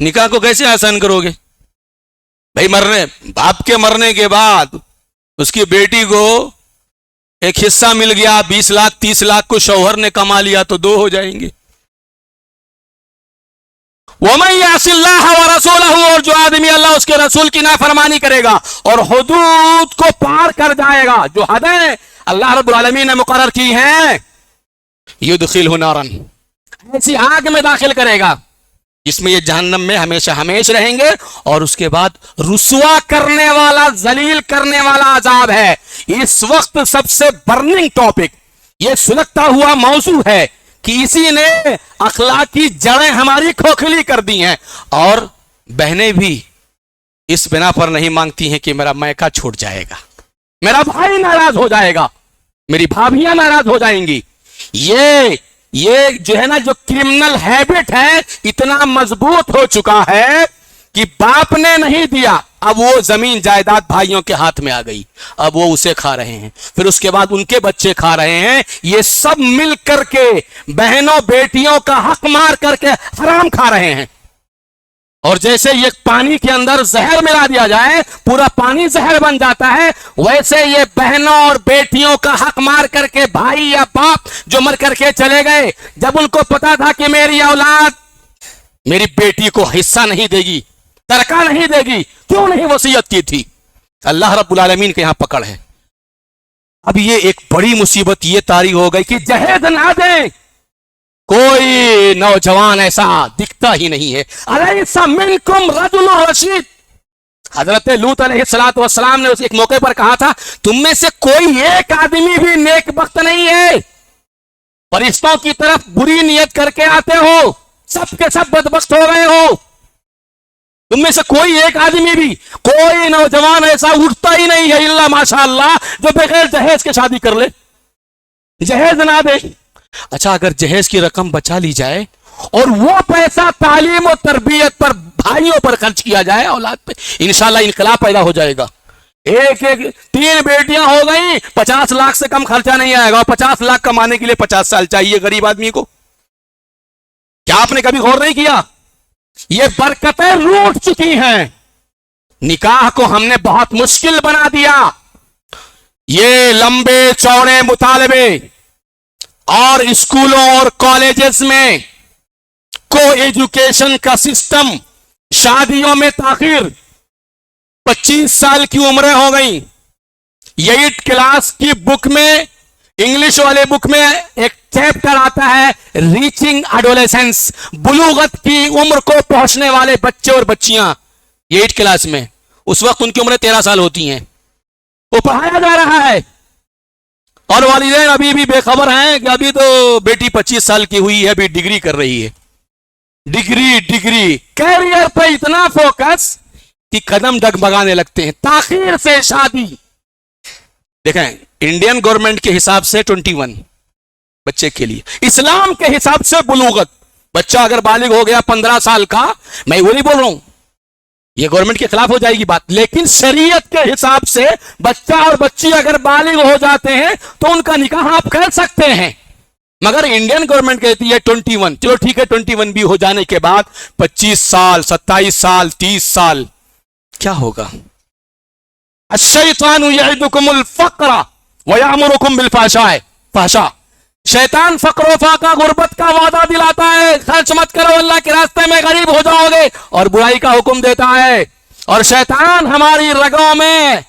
نکاح کو کیسے آسان کرو گے بھائی؟ باپ کے مرنے کے بعد اس کی بیٹی کو ایک حصہ مل گیا، 20 لاکھ 30 لاکھ کو شوہر نے کما لیا تو 2 ہو جائیں گے. وَمَن يَعْصِ اللَّهَ وَرَسُولَهُ، اور جو آدمی اللہ اس کے رسول کی نافرمانی کرے گا اور حدود کو پار کر جائے گا، جو حدیں اللہ رب العالمین نے مقرر کی ہیں، يُدْخِلْهُ نَارًا، ایسی آگ میں داخل کرے گا جس میں یہ جہنم میں ہمیشہ ہمیش رہیں گے، اور اس کے بعد رسوا کرنے والا، ذلیل کرنے والا عذاب ہے. اس وقت سب سے برننگ ٹاپک، یہ سلگتا ہوا موضوع ہے کہ اسی نے اخلاقی جڑیں ہماری کھوکھلی کر دی ہیں، اور بہنیں بھی اس بنا پر نہیں مانگتی ہیں کہ میرا میکا چھوٹ جائے گا، میرا بھائی ناراض ہو جائے گا، میری بھابیاں ناراض ہو جائیں گی. یہ جو ہے نا، جو کرمنل ہیبٹ ہے، اتنا مضبوط ہو چکا ہے کہ باپ نے نہیں دیا، اب وہ زمین جائیداد بھائیوں کے ہاتھ میں آ گئی، اب وہ اسے کھا رہے ہیں، پھر اس کے بعد ان کے بچے کھا رہے ہیں. یہ سب مل کر کے بہنوں بیٹیوں کا حق مار کر کے حرام کھا رہے ہیں. اور جیسے یہ پانی کے اندر زہر ملا دیا جائے پورا پانی زہر بن جاتا ہے، ویسے یہ بہنوں اور بیٹیوں کا حق مار کر کے بھائی یا باپ جو مر کر کے چلے گئے، جب ان کو پتا تھا کہ میری اولاد میری بیٹی کو حصہ نہیں دے گی، ترکہ نہیں دے گی، کیوں نہیں وصیت کی تھی؟ اللہ رب العالمین کے یہاں پکڑ ہے. اب یہ ایک بڑی مصیبت یہ طاری ہو گئی کہ جہیز نہ دیں، کوئی نوجوان ایسا دکھتا ہی نہیں ہے. الیس منکم رجل رشید، حضرت لوط علیہ السلام نے اس ایک موقع پر کہا تھا تم میں سے کوئی ایک آدمی بھی نیک بخت نہیں ہے، فرشتوں کی طرف بری نیت کر کے آتے ہو، سب کے سب بدبخت ہو گئے ہو. تم میں سے کوئی ایک آدمی بھی، کوئی نوجوان ایسا اٹھتا ہی نہیں ہے الا ماشاء اللہ جو بغیر جہیز کے شادی کر لے، جہیز نہ دے. اچھا اگر جہیز کی رقم بچا لی جائے اور وہ پیسہ تعلیم و تربیت پر، بھائیوں پر خرچ کیا جائے، اولاد پہ، انشاءاللہ انقلاب پیدا ہو جائے گا۔ ایک 3 بیٹیاں ہو گئی، 50 لاکھ سے کم خرچہ نہیں آئے گا، اور 50 لاکھ کمانے کے لیے 50 سال چاہیے غریب آدمی کو۔ کیا آپ نے کبھی غور نہیں کیا؟ یہ برکتیں روٹ چکی ہیں، نکاح کو ہم نے بہت مشکل بنا دیا۔ یہ لمبے چوڑے مطالبے اور اسکولوں اور کالجز میں کو ایجوکیشن کا سسٹم، شادیوں میں تاخیر، 25 سال کی عمریں ہو گئی۔ 8 کلاس کی بک میں، انگلش والے بک میں ایک چیپٹر آتا ہے ریچنگ ایڈولیسنس، بلوغت کی عمر کو پہنچنے والے بچے اور بچیاں 8 کلاس میں، اس وقت ان کی عمریں 13 سال ہوتی ہیں، وہ پڑھایا جا رہا ہے۔ اور والدین ابھی بھی بے خبر ہیں کہ ابھی تو بیٹی 25 سال کی ہوئی ہے، ابھی ڈگری کر رہی ہے، ڈگری کیریئر پہ اتنا فوکس کہ قدم ڈگمگانے لگتے ہیں۔ تاخیر سے شادی، دیکھیں انڈین گورنمنٹ کے حساب سے 21 بچے کے لیے، اسلام کے حساب سے بلوغت، بچہ اگر بالغ ہو گیا 15 سال کا، میں وہ نہیں بول رہا ہوں یہ گورنمنٹ کے خلاف ہو جائے گی بات، لیکن شریعت کے حساب سے بچہ اور بچی اگر بالغ ہو جاتے ہیں تو ان کا نکاح آپ کر سکتے ہیں، مگر انڈین گورنمنٹ کہتی ہے 21۔ چلو ٹھیک ہے، 21 بھی ہو جانے کے بعد 25 سال، 27 سال، 30 سال کیا ہوگا؟ الشیطان یعدکم الفقر ویامرکم بالفحشاء، فحشاء، شیطان فقر و فاقہ، غربت کا وعدہ دلاتا ہے، خرچ مت کرو اللہ کے راستے میں، غریب ہو جاؤ گے، اور برائی کا حکم دیتا ہے۔ اور شیطان ہماری رگوں میں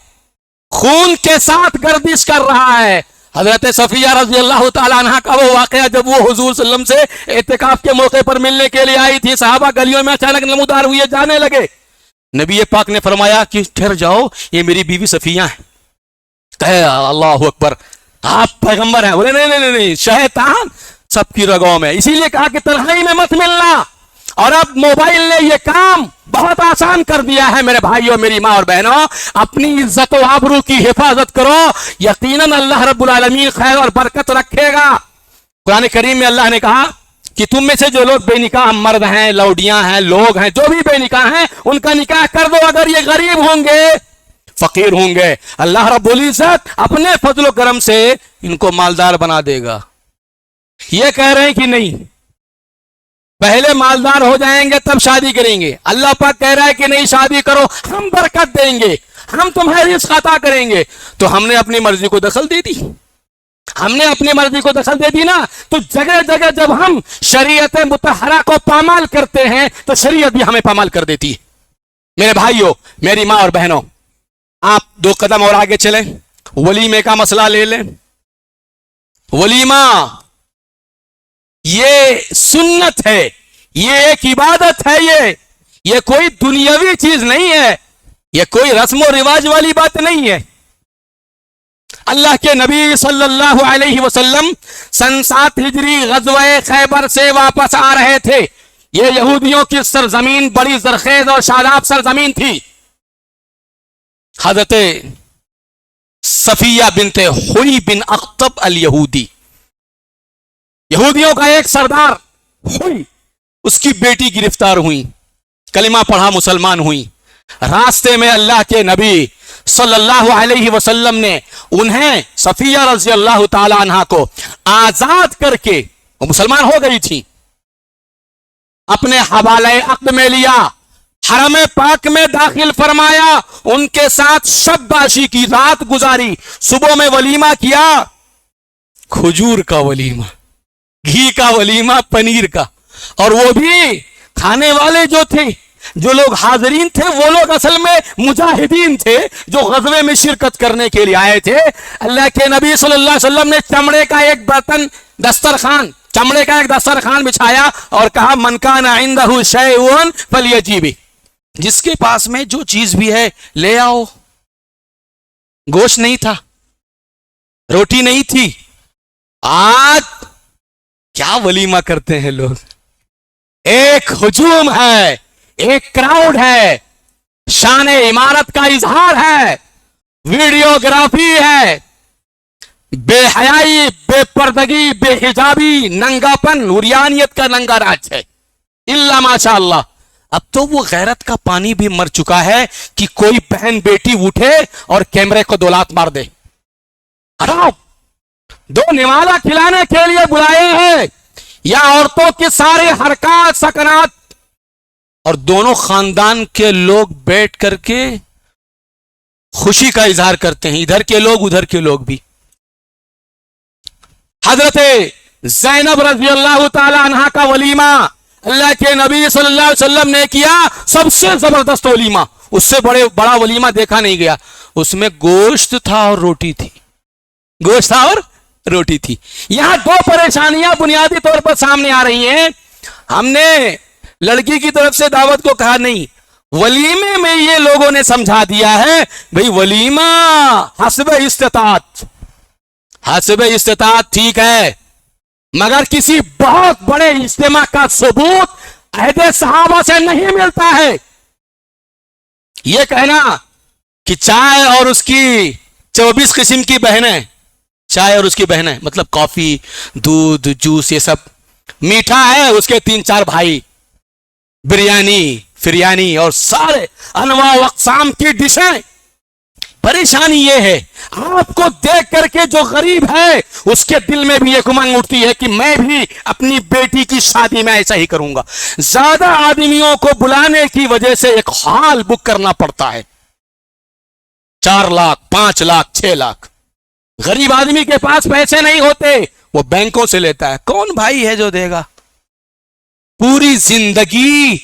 خون کے ساتھ گردش کر رہا ہے۔ حضرت صفیہ رضی اللہ تعالیٰ عنہ کا وہ واقعہ، جب وہ حضور صلی اللہ علیہ وسلم سے اعتکاف کے موقع پر ملنے کے لیے آئی تھی، صحابہ گلیوں میں اچانک نمودار ہوئے، جانے لگے، نبی پاک نے فرمایا کہ ٹھہر جاؤ، یہ میری بیوی صفیہ ہے۔ کہے اللہ اکبر، آپ پیغمبر ہیں؟ بولے نہیں، شیطان سب کی رگوں میں، اسی لیے کہا کہ تنہائی میں مت ملنا۔ اور اب موبائل نے یہ کام بہت آسان کر دیا ہے میرے بھائیوں، میری ماں اور بہنوں، اپنی عزت و آبرو کی حفاظت کرو، یقیناً اللہ رب العالمین خیر اور برکت رکھے گا۔ قرآن کریم میں اللہ نے کہا کہ تم میں سے جو لوگ بے نکاح مرد ہیں، لوڈیاں ہیں، لوگ ہیں، جو بھی بے نکاح ہیں، ان کا نکاح کر دو اگر یہ غریب ہوں گے، فقیر ہوں گے، اللہ رب العزت اپنے فضل و کرم سے ان کو مالدار بنا دے گا۔ یہ کہہ رہے ہیں کہ نہیں، پہلے مالدار ہو جائیں گے تب شادی کریں گے، اللہ پاک کہہ رہا ہے کہ نہیں، شادی کرو، ہم برکت دیں گے، ہم تمہیں رزق عطا کریں گے۔ تو ہم نے اپنی مرضی کو دخل دے دی، ہم نے اپنی مرضی کو دخل دے دی نا، تو جگہ جگہ جب ہم شریعت مطہرہ کو پامال کرتے ہیں تو شریعت بھی ہمیں پامال کر دیتی ہے۔ میرے بھائیوں، میری ماں اور بہنوں، آپ 2 قدم اور آگے چلیں، ولیمے کا مسئلہ لے لیں۔ ولیمہ یہ سنت ہے، یہ ایک عبادت ہے، یہ کوئی دنیاوی چیز نہیں ہے، یہ کوئی رسم و رواج والی بات نہیں ہے۔ اللہ کے نبی صلی اللہ علیہ وسلم سن 7 ہجری غزوہ خیبر سے واپس آ رہے تھے۔ یہ یہودیوں کی سرزمین بڑی زرخیز اور شاداب سرزمین تھی۔ حضرت صفیہ بنت حوی بن اخطب الیہودی، یہودیوں کا ایک سردار ہوئی، اس کی بیٹی گرفتار ہوئی، کلمہ پڑھا، مسلمان ہوئی۔ راستے میں اللہ کے نبی صلی اللہ علیہ وسلم نے انہیں، صفیہ رضی اللہ تعالی عنہ کو آزاد کر کے، وہ مسلمان ہو گئی تھی، اپنے حوالے عقد میں لیا، حرم پاک میں داخل فرمایا، ان کے ساتھ شب باشی کی رات گزاری، صبح میں ولیمہ کیا، کھجور کا ولیمہ، گھی کا ولیمہ، پنیر کا، اور وہ بھی کھانے والے جو تھے، جو لوگ حاضرین تھے، وہ لوگ اصل میں مجاہدین تھے جو غزوے میں شرکت کرنے کے لیے آئے تھے۔ اللہ کے نبی صلی اللہ علیہ وسلم نے چمڑے کا ایک برتن، دسترخوان، چمڑے کا ایک دسترخوان بچھایا اور کہا من کان عندہ شیء فلیجیب، جس کے پاس میں جو چیز بھی ہے لے آؤ۔ گوشت نہیں تھا، روٹی نہیں تھی، آج کیا ولیمہ کرتے ہیں لوگ، ایک ہجوم ہے، ایک کراؤڈ ہے، شان عمارت کا اظہار ہے، ویڈیوگرافی ہے، بے حیائی، بے پردگی، بے حجابی، ننگاپن، عریانیت کا ننگا راج ہے، الا ماشاء اللہ۔ اب تو وہ غیرت کا پانی بھی مر چکا ہے کہ کوئی بہن بیٹی اٹھے اور کیمرے کو دولات مار دے۔ ہٹاؤ، دو نوالا کھلانے کے لیے بلائے ہیں یا عورتوں کی ساری حرکات سکنات، اور دونوں خاندان کے لوگ بیٹھ کر کے خوشی کا اظہار کرتے ہیں، ادھر کے لوگ ادھر کے لوگ بھی۔ حضرت زینب رضی اللہ تعالی عنہا کا ولیمہ اللہ کے نبی صلی اللہ علیہ وسلم نے کیا سب سے زبردست ولیمہ، اس سے بڑا ولیمہ دیکھا نہیں گیا۔ اس میں گوشت تھا اور روٹی تھی، گوشت تھا اور روٹی تھی۔ یہاں دو پریشانیاں بنیادی طور پر سامنے آ رہی ہیں۔ ہم نے لڑکی کی طرف سے دعوت کو کہا نہیں، ولیمے میں یہ لوگوں نے سمجھا دیا ہے بھئی ولیمہ حسب استطاعت، حسب استطاعت ٹھیک ہے، مگر کسی بہت بڑے اجتماع کا ثبوت عہد صحابہ سے نہیں ملتا ہے۔ یہ کہنا کہ چائے اور اس کی 24 قسم کی بہنیں، چائے اور اس کی بہنیں مطلب کافی، دودھ، جوس، یہ سب میٹھا ہے، اس کے 3-4 بھائی، بریانی، فریانی اور سارے انواع و اقسام کی ڈشیں۔ پریشانی یہ ہے آپ کو دیکھ کر کے جو غریب ہے اس کے دل میں بھی ایک امنگ اٹھتی ہے کہ میں بھی اپنی بیٹی کی شادی میں ایسا ہی کروں گا۔ زیادہ آدمیوں کو بلانے کی وجہ سے ایک ہال بک کرنا پڑتا ہے، 4 لاکھ، 5 لاکھ، 6 لاکھ۔ غریب آدمی کے پاس پیسے نہیں ہوتے، وہ بینکوں سے لیتا ہے، کون بھائی ہے جو دے گا؟ پوری زندگی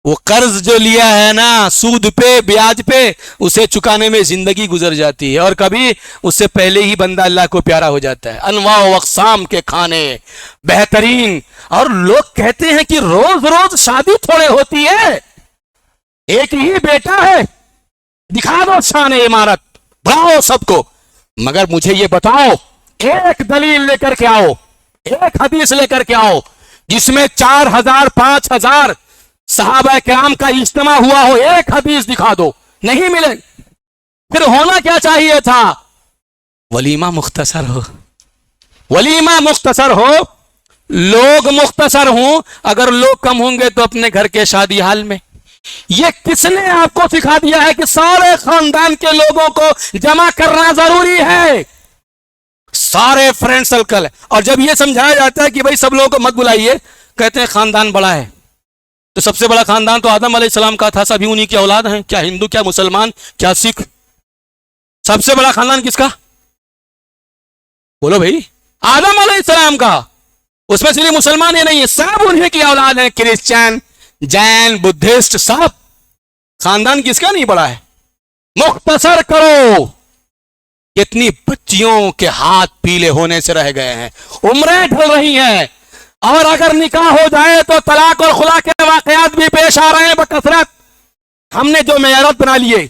وہ قرض جو لیا ہے نا، سود پہ، بیاج پہ، اسے چکانے میں زندگی گزر جاتی ہے، اور کبھی اس سے پہلے ہی بندہ اللہ کو پیارا ہو جاتا ہے۔ انواع و اقسام کے کھانے بہترین، اور لوگ کہتے ہیں کہ روز روز شادی تھوڑے ہوتی ہے، ایک ہی بیٹا ہے، دکھا دو شان عمارت، بڑھاؤ سب کو، مگر مجھے یہ بتاؤ ایک دلیل لے کر کے آؤ، ایک حدیث لے کر کے آؤ جس میں 4000 5000 صحابہ کرام کا اجتماع ہوا ہو، ایک حدیث دکھا دو، نہیں ملے۔ پھر ہونا کیا چاہیے تھا؟ ولیمہ مختصر ہو، ولیمہ مختصر ہو، لوگ مختصر ہوں، اگر لوگ کم ہوں گے تو اپنے گھر کے شادی حال میں۔ یہ کس نے آپ کو سکھا دیا ہے کہ سارے خاندان کے لوگوں کو جمع کرنا ضروری ہے؟ سارے فرینڈ سرکل، اور جب یہ سمجھایا جاتا ہے کہ بھائی سب لوگوں کو مت بلائیے، کہتے ہیں خاندان بڑا ہے، تو سب سے بڑا خاندان تو آدم علیہ السلام کا تھا، سبھی انہی کی اولاد ہیں، کیا ہندو، کیا مسلمان، کیا سکھ؟ سب سے بڑا خاندان کس کا؟ بولو بھائی، آدم علیہ السلام کا۔ اس میں صرف مسلمان ہی نہیں ہے، سب انہی کی اولاد ہیں، کرسچین، جین، بدھسٹ، سب۔ خاندان کس کا نہیں بڑا ہے؟ مختصر کرو۔ کتنی بچیوں کے ہاتھ پیلے ہونے سے رہ گئے ہیں، عمریں ڈھل رہی ہیں، اور اگر نکاح ہو جائے تو طلاق اور خلا کے واقعات بھی پیش آ رہے ہیں بکثرت۔ ہم نے جو معیارات بنا لیے،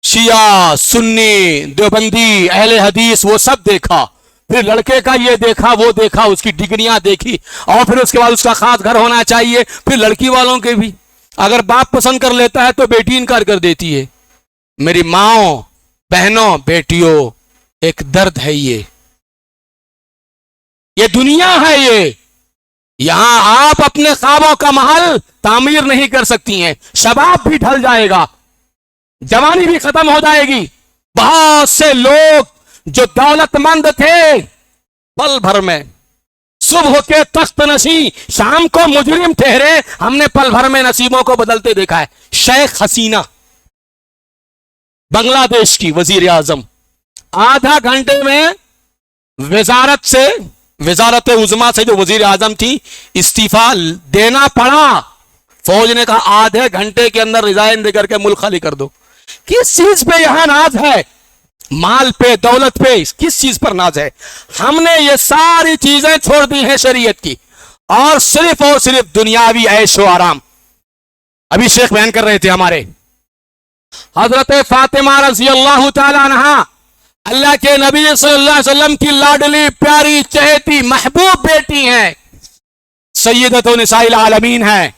شیعہ، سنی، دیوبندی، اہل حدیث، وہ سب دیکھا، پھر لڑکے کا یہ دیکھا، وہ دیکھا، اس کی ڈگریاں دیکھی، اور پھر اس کے بعد اس کا خاص گھر ہونا چاہیے، پھر لڑکی والوں کے بھی۔ اگر باپ پسند کر لیتا ہے تو بیٹی انکار کر دیتی ہے۔ میری ماؤں، بہنوں، بیٹیوں، ایک درد ہے یہ دنیا ہے، یہ یہاں آپ اپنے خوابوں کا محل تعمیر نہیں کر سکتی ہیں۔ شباب بھی ڈھل جائے گا، جوانی بھی ختم ہو جائے گی۔ بہت سے لوگ جو دولت مند تھے پل بھر میں، صبح کے تخت نشین شام کو مجرم ٹھہرے، ہم نے پل بھر میں نصیبوں کو بدلتے دیکھا ہے۔ شیخ حسینہ بنگلہ دیش کی وزیر اعظم، آدھا گھنٹے میں وزارت عظمیٰ سے جو وزیر اعظم تھی استعفیٰ دینا پڑا۔ فوج نے کہا آدھے گھنٹے کے اندر ریزائن دے کر کے ملک خالی کر دو۔ کس چیز پہ یہاں ناز ہے؟ مال پہ، دولت پہ، کس چیز پر ناز ہے؟ ہم نے یہ ساری چیزیں چھوڑ دی ہیں شریعت کی، اور صرف دنیاوی عیش و آرام۔ ابھی شیخ بیان کر رہے تھے ہمارے، حضرت فاطمہ رضی اللہ تعالی عنہا اللہ کے نبی صلی اللہ علیہ وسلم کی لاڈلی، پیاری، چہیتی، محبوب بیٹی ہیں، سیدۃ نساء العالمین ہیں،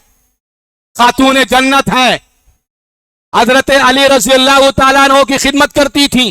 خاتون جنت ہیں۔ حضرت علی رضی اللہ تعالیٰ عنہ کی خدمت کرتی تھیں،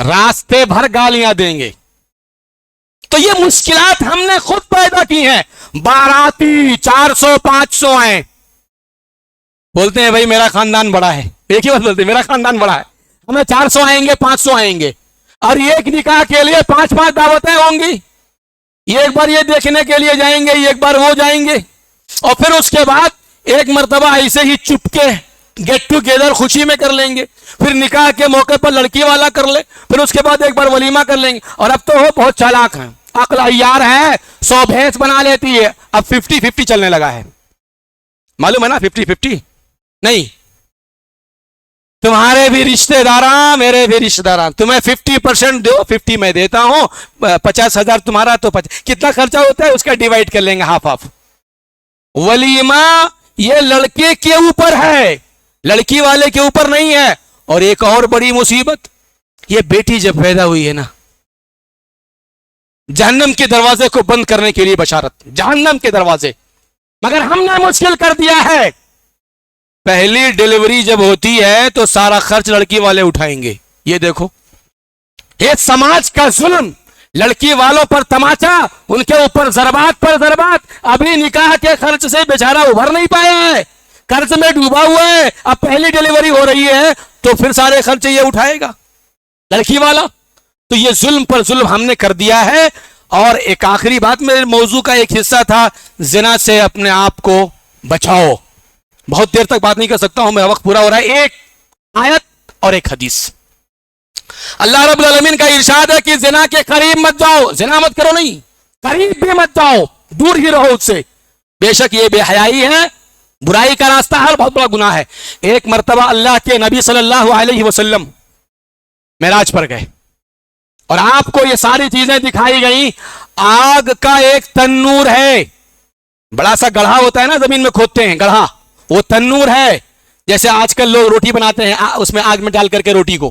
راستے بھر گالیاں دیں گے. تو یہ مشکلات ہم نے خود پیدا کی ہیں. باراتی 400-500 ہیں, بولتے ہیں بھائی میرا خاندان بڑا ہے, ایک ہی بات بولتے ہیں میرا خاندان بڑا ہے, ہمیں 400 آئیں گے 500 آئیں گے, اور ایک نکاح کے لیے 5 دعوتیں ہوں گی. ایک بار یہ دیکھنے کے لیے جائیں گے, ایک بار وہ جائیں گے, اور پھر اس کے بعد ایک مرتبہ ایسے ہی چپ کے گیٹ ٹو گیدر خوشی میں کر لیں گے, پھر نکاح کے موقع پر لڑکی والا کر لے, پھر اس کے بعد ایک بار ولیمہ کر لیں گے. اور اب تو وہ بہت چالاک ہیں, عقل عیار ہے, 100 بھینس بنا لیتی ہے. اب 50-50 چلنے لگا ہے, معلوم ہے نا 50-50 نہیں, تمہارے بھی رشتے داراں میرے بھی رشتے داراں, تمہیں 50% دو, 50 میں دیتا ہوں, 50,000 تمہارا تو کتنا خرچہ ہوتا ہے اس کا ڈیوائڈ کر لیں گے ہاف آف. ولیمہ یہ لڑکے کے اوپر ہے, لڑکی والے کے اوپر نہیں ہے. اور ایک اور بڑی مصیبت, یہ بیٹی جب پیدا ہوئی ہے نا, جہنم کے دروازے کو بند کرنے کے لیے بشارت, جہنم کے دروازے. مگر ہم نے مشکل کر دیا ہے, پہلی ڈیلیوری جب ہوتی ہے تو سارا خرچ لڑکی والے اٹھائیں گے. یہ دیکھو یہ سماج کا ظلم, لڑکی والوں پر تماچا, ان کے اوپر ضربات پر ضربات. ابھی نکاح کے خرچ سے بیچارہ ابھر نہیں پایا ہے, قرض میں ڈوبا ہوا ہے, اب پہلی ڈیلیوری ہو رہی ہے تو پھر سارے خرچ یہ اٹھائے گا لڑکی والا. تو یہ ظلم پر ظلم ہم نے کر دیا ہے. اور ایک آخری بات, میرے موضوع کا ایک حصہ تھا زنا سے اپنے آپ کو بچاؤ. بہت دیر تک بات نہیں کر سکتا ہوں, میرا وقت پورا ہو رہا ہے. ایک آیت اور ایک حدیث. اللہ رب العالمین کا ارشاد ہے کہ زنا کے قریب مت جاؤ, زنا مت کرو نہیں, قریب بھی مت جاؤ, دور ہی رہو اس سے, بے شک یہ بے حیائی ہے, برائی کا راستہ ہے, بہت بڑا گناہ ہے. ایک مرتبہ اللہ کے نبی صلی اللہ علیہ وسلم معراج پر گئے اور آپ کو یہ ساری چیزیں دکھائی گئیں. آگ کا ایک تنور ہے, بڑا سا گڑھا ہوتا ہے نا زمین میں کھودتے ہیں گڑھا, وہ تنور ہے. جیسے آج کل لوگ روٹی بناتے ہیں اس میں آگ میں ڈال کر کے روٹی کو,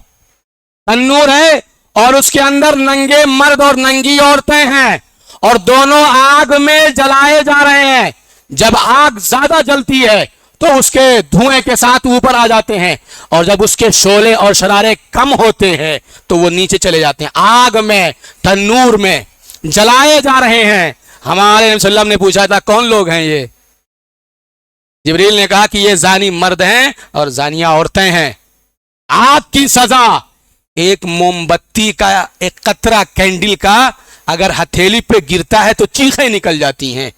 تنور ہے, اور اس کے اندر ننگے مرد اور ننگی عورتیں ہیں, اور دونوں آگ میں جلائے جا رہے ہیں. جب آگ زیادہ جلتی ہے تو اس کے دھوئیں کے ساتھ اوپر آ جاتے ہیں, اور جب اس کے شعلے اور شرارے کم ہوتے ہیں تو وہ نیچے چلے جاتے ہیں. آگ میں, تنور میں جلائے جا رہے ہیں. ہمارے نبی صلی اللہ علیہ وسلم نے پوچھا تھا کون لوگ ہیں یہ؟ جبریل نے کہا کہ یہ زانی مرد ہیں اور زانیہ عورتیں ہیں. آگ کی سزا, ایک موم بتی کا ایک قطرہ کینڈل کا اگر ہتھیلی پہ گرتا ہے تو چیخیں نکل جاتی ہیں.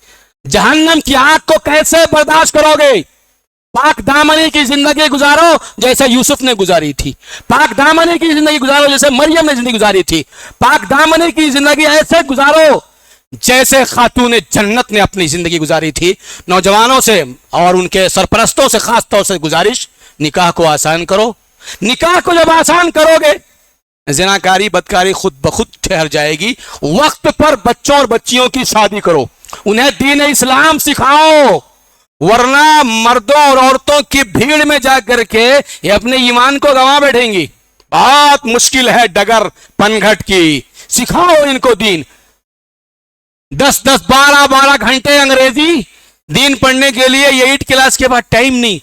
جہنم کی آگ کو کیسے برداشت کرو گے؟ پاک دامنی کی زندگی گزارو جیسے یوسف نے گزاری تھی, پاک دامنی کی زندگی گزارو جیسے مریم نے زندگی گزاری تھی, پاک دامنی کی زندگی ایسے گزارو جیسے خاتون جنت نے اپنی زندگی گزاری تھی. نوجوانوں سے اور ان کے سرپرستوں سے خاص طور سے گزارش, نکاح کو آسان کرو. نکاح کو جب آسان کرو گے زناکاری بدکاری خود بخود ٹھہر جائے گی. وقت پر بچوں اور بچیوں کی شادی کرو, انہیں دین اسلام سکھاؤ, ورنہ مردوں اور عورتوں کی بھیڑ میں جا کر کے یہ اپنے ایمان کو گنوا بیٹھیں گی. بہت مشکل ہے ڈگر پنگھٹ کی, سکھاؤ ان کو دین. 10-10 12-12 گھنٹے انگریزی دین پڑھنے کے لیے, یہ 8 کلاس کے بعد ٹائم نہیں,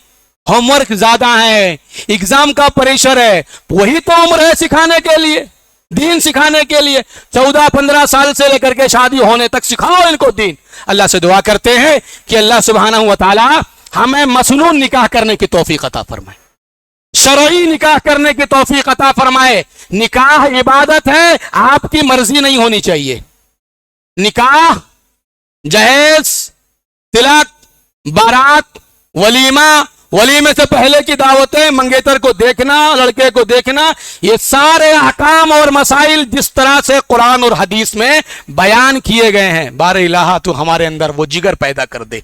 ہوم ورک زیادہ ہے, ایگزام کا پریشر ہے, وہی تو عمر ہے سکھانے کے لیے, دین سکھانے کے لیے. 14-15 سال سے لے کر کے شادی ہونے تک سکھاؤ ان کو دین. اللہ سے دعا کرتے ہیں کہ اللہ سبحانہ و تعالی ہمیں مسنون نکاح کرنے کی توفیق عطا فرمائے, شرعی نکاح کرنے کی توفیق عطا فرمائے. نکاح عبادت ہے, آپ کی مرضی نہیں ہونی چاہیے. نکاح, جہیز, تلک, بارات, ولیمہ, ولیمے سے پہلے کی دعوتیں, منگیتر کو دیکھنا, لڑکے کو دیکھنا, یہ سارے احکام اور مسائل جس طرح سے قرآن اور حدیث میں بیان کیے گئے ہیں. بار الہ تو ہمارے اندر وہ جگر پیدا کر دے,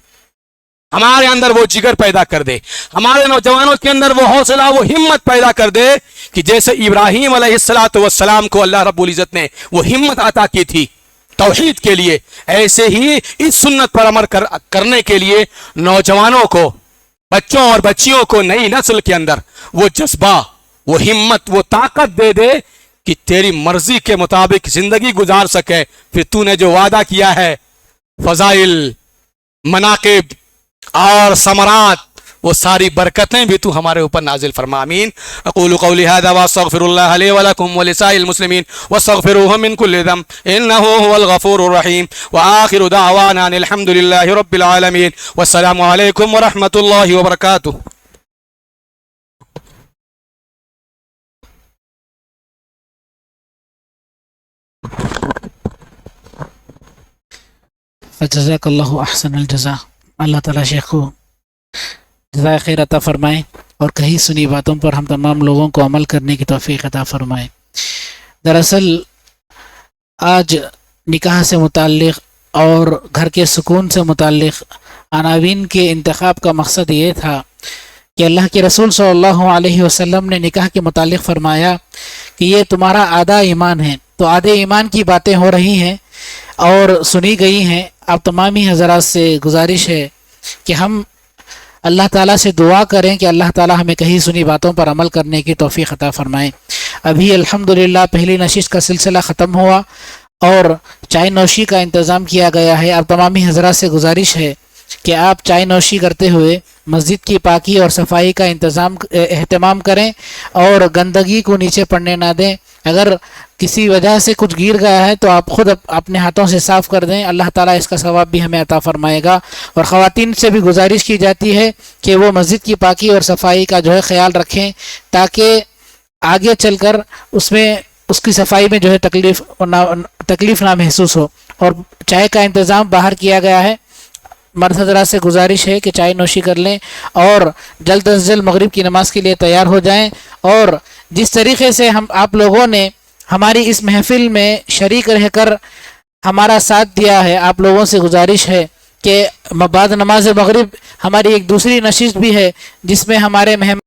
ہمارے اندر وہ جگر پیدا کر دے, ہمارے نوجوانوں کے اندر وہ حوصلہ, وہ ہمت پیدا کر دے کہ جیسے ابراہیم علیہ السلام کو اللہ رب العزت نے وہ ہمت عطا کی تھی توحید کے لیے, ایسے ہی اس سنت پر عمل کرنے کے لیے نوجوانوں کو, بچوں اور بچیوں کو, نئی نسل کے اندر وہ جذبہ, وہ ہمت, وہ طاقت دے دے کہ تیری مرضی کے مطابق زندگی گزار سکے. پھر تو نے جو وعدہ کیا ہے فضائل, مناقب اور ثمرات, وہ ساری برکتیں بھی تو ہمارے اوپر نازل فرما. آمین. اقول قولی هذا واستغفر الله لي ولكم ولسائر المسلمين واستغفروه من كل ذنب انه هو الغفور الرحيم. واخر دعوانا ان الحمد لله رب العالمين والسلام عليكم ورحمة الله وبركاته. فجزاک اللہ احسن الجزا. اللہ تعالیٰ شیخ کو جزائے خیر عطا فرمائے اور کہیں سنی باتوں پر ہم تمام لوگوں کو عمل کرنے کی توفیق عطا فرمائے. دراصل آج نکاح سے متعلق اور گھر کے سکون سے متعلق عناوین کے انتخاب کا مقصد یہ تھا کہ اللہ کے رسول صلی اللہ علیہ وسلم نے نکاح کے متعلق فرمایا کہ یہ تمہارا آدھا ایمان ہے. تو آدھے ایمان کی باتیں ہو رہی ہیں اور سنی گئی ہیں. آپ تمام ہی حضرات سے گزارش ہے کہ ہم اللہ تعالیٰ سے دعا کریں کہ اللہ تعالیٰ ہمیں کہیں سنی باتوں پر عمل کرنے کی توفیق عطا فرمائیں. ابھی الحمدللہ پہلی نشست کا سلسلہ ختم ہوا اور چائے نوشی کا انتظام کیا گیا ہے. آپ تمام ہی حضرات سے گزارش ہے کہ آپ چائے نوشی کرتے ہوئے مسجد کی پاکی اور صفائی کا اہتمام کریں اور گندگی کو نیچے پڑنے نہ دیں. اگر کسی وجہ سے کچھ گر گیا ہے تو آپ خود اپنے ہاتھوں سے صاف کر دیں. اللہ تعالیٰ اس کا ثواب بھی ہمیں عطا فرمائے گا. اور خواتین سے بھی گزارش کی جاتی ہے کہ وہ مسجد کی پاکی اور صفائی کا خیال رکھیں تاکہ آگے چل کر اس کی صفائی میں تکلیف نہ محسوس ہو. اور چائے کا انتظام باہر کیا گیا ہے. مرد حضرات سے گزارش ہے کہ چائے نوشی کر لیں اور جلد از جلد مغرب کی نماز کے لیے تیار ہو جائیں. اور جس طریقے سے آپ لوگوں نے ہماری اس محفل میں شریک رہ کر ہمارا ساتھ دیا ہے، آپ لوگوں سے گزارش ہے کہ بعد نماز مغرب ہماری ایک دوسری نشست بھی ہے جس میں ہمارے مہمان